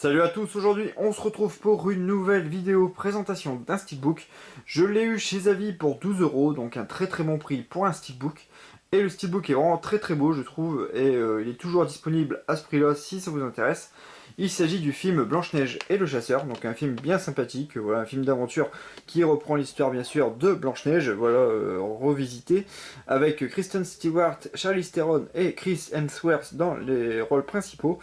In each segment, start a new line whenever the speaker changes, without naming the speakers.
Salut à tous, aujourd'hui on se retrouve pour une nouvelle vidéo présentation d'un steelbook. Je l'ai eu chez Zavi pour 12 euros, donc un très très bon prix pour un steelbook. Et le steelbook est vraiment très très beau je trouve, et il est toujours disponible à ce prix-là si ça vous intéresse. Il s'agit du film Blanche-Neige et le Chasseur, donc un film bien sympathique, voilà, un film d'aventure qui reprend l'histoire bien sûr de Blanche-Neige, voilà, revisité, avec Kristen Stewart, Charlize Theron et Chris Hemsworth dans les rôles principaux.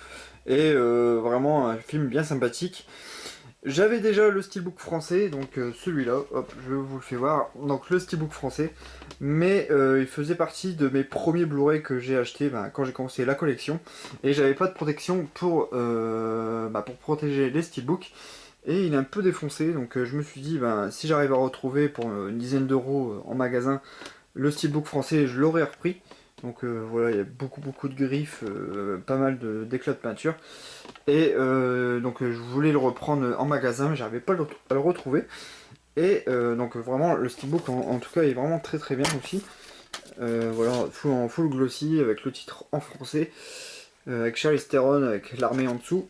Et vraiment un film bien sympathique. J'avais déjà le steelbook français, donc celui-là, hop, je vous le fais voir. Donc le steelbook français, mais il faisait partie de mes premiers Blu-ray que j'ai acheté quand j'ai commencé la collection. Et j'avais pas de protection pour protéger les steelbooks. Et il est un peu défoncé, donc je me suis dit, si j'arrive à retrouver pour une dizaine d'euros en magasin le steelbook français, je l'aurais repris. Donc voilà, il y a beaucoup de griffes, pas mal d'éclats de peinture. Et je voulais le reprendre en magasin, mais j'arrivais pas à le retrouver. Et donc vraiment, le steelbook en tout cas est vraiment très très bien aussi. Voilà, en full glossy, avec le titre en français, avec Charlize Theron, avec l'armée en dessous.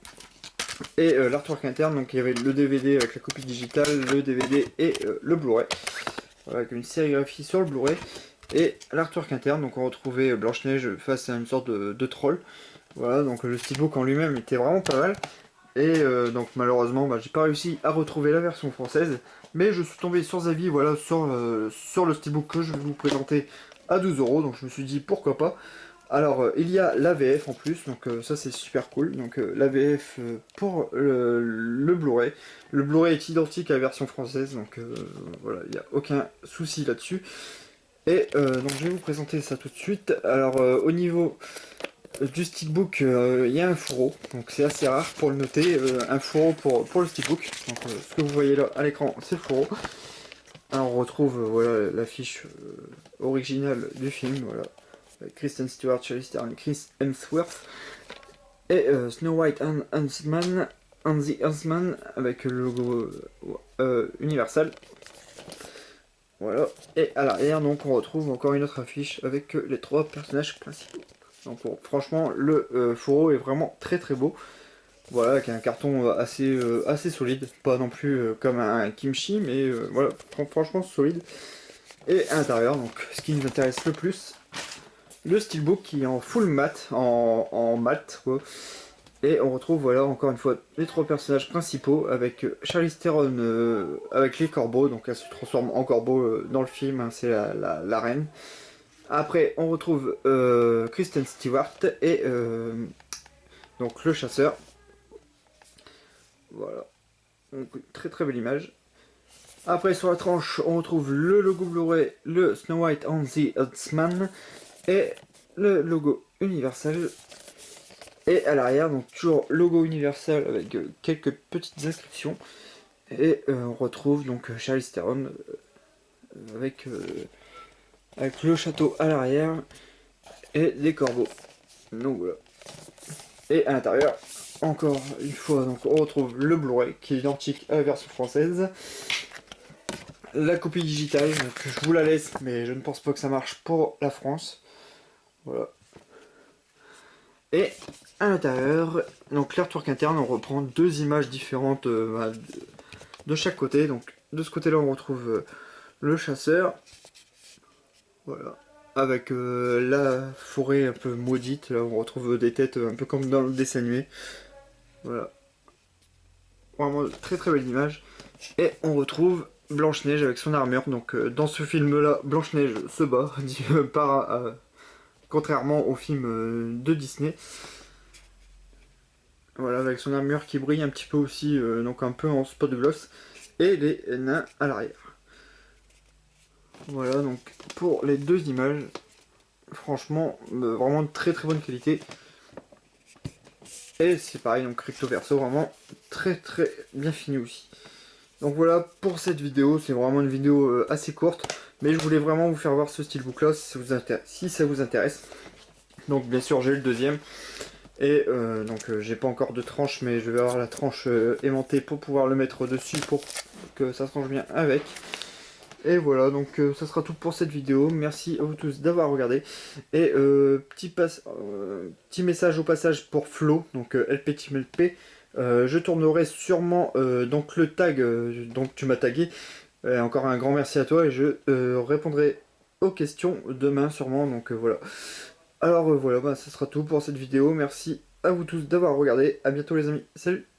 Et l'artwork interne, donc il y avait le DVD avec la copie digitale, le DVD et le Blu-ray. Voilà, avec une sérigraphie sur le Blu-ray. Et l'artwork interne, donc on retrouvait Blanche-Neige face à une sorte de troll. Voilà, donc le steelbook en lui-même était vraiment pas mal. Et donc malheureusement, j'ai pas réussi à retrouver la version française. Mais je suis tombé sur Zavi, voilà, sur le steelbook que je vais vous présenter à 12 euros. Donc je me suis dit pourquoi pas. Alors il y a la VF en plus, donc ça c'est super cool. Donc la VF pour le Blu-ray. Le Blu-ray est identique à la version française, donc voilà, il n'y a aucun souci là-dessus. Et donc je vais vous présenter ça tout de suite. Alors au niveau du steelbook, il y a un fourreau, donc c'est assez rare pour le noter, un fourreau pour le steelbook. Donc ce que vous voyez là à l'écran, c'est le fourreau. Alors on retrouve voilà l'affiche originale du film, voilà, avec Kristen Stewart, Charlize Theron, Chris Hemsworth et Snow White and the Huntsman avec le logo Universal. Voilà, et à l'arrière, donc on retrouve encore une autre affiche avec les trois personnages principaux. Donc franchement, le fourreau est vraiment très très beau. Voilà, avec un carton assez solide. Pas non plus comme un kimchi, mais voilà, franchement solide. Et à l'intérieur, donc ce qui nous intéresse le plus, le steelbook qui est en full mat, en mat, quoi. Et on retrouve, voilà, encore une fois, les trois personnages principaux, avec Charlize Theron avec les corbeaux, donc elle se transforme en corbeau dans le film, hein, c'est la reine. Après, on retrouve Kristen Stewart et donc le chasseur. Voilà, donc très très belle image. Après, sur la tranche, on retrouve le logo Blu-ray, le Snow White and the Huntsman et le logo Universal. Et à l'arrière, donc toujours logo Universal avec quelques petites inscriptions. Et on retrouve donc Charlize Theron avec, avec le château à l'arrière et des corbeaux. Donc voilà. Et à l'intérieur, encore une fois, donc on retrouve le Blu-ray qui est identique à la version française. La copie digitale, donc je vous la laisse, mais je ne pense pas que ça marche pour la France. Voilà. Et à l'intérieur, donc l'artwork interne, on reprend deux images différentes de chaque côté. Donc de ce côté-là, on retrouve le chasseur, voilà, avec la forêt un peu maudite. Là, on retrouve des têtes un peu comme dans le dessin animé. Voilà, vraiment très très belle image. Et on retrouve Blanche-Neige avec son armure. Donc dans ce film-là, Blanche-Neige se bat contrairement au film de Disney. Voilà, avec son armure qui brille un petit peu aussi, donc un peu en spot de gloss. Et les nains à l'arrière. Voilà, donc pour les deux images, franchement, vraiment de très très bonne qualité. Et c'est pareil, donc recto verso, vraiment très très bien fini aussi. Donc voilà pour cette vidéo, c'est vraiment une vidéo assez courte, mais je voulais vraiment vous faire voir ce steelbook là si ça vous intéresse. Donc bien sûr j'ai le deuxième, et j'ai pas encore de tranche, mais je vais avoir la tranche aimantée pour pouvoir le mettre dessus pour que ça se range bien avec. Et voilà, donc ça sera tout pour cette vidéo. Merci à vous tous d'avoir regardé. Et petit message au passage pour Flo, donc LP Team LP. Je tournerai sûrement donc le tag, donc tu m'as tagué. Encore un grand merci à toi et je répondrai aux questions demain sûrement. Donc voilà. Alors voilà, bah, ça sera tout pour cette vidéo. Merci à vous tous d'avoir regardé. À bientôt les amis. Salut!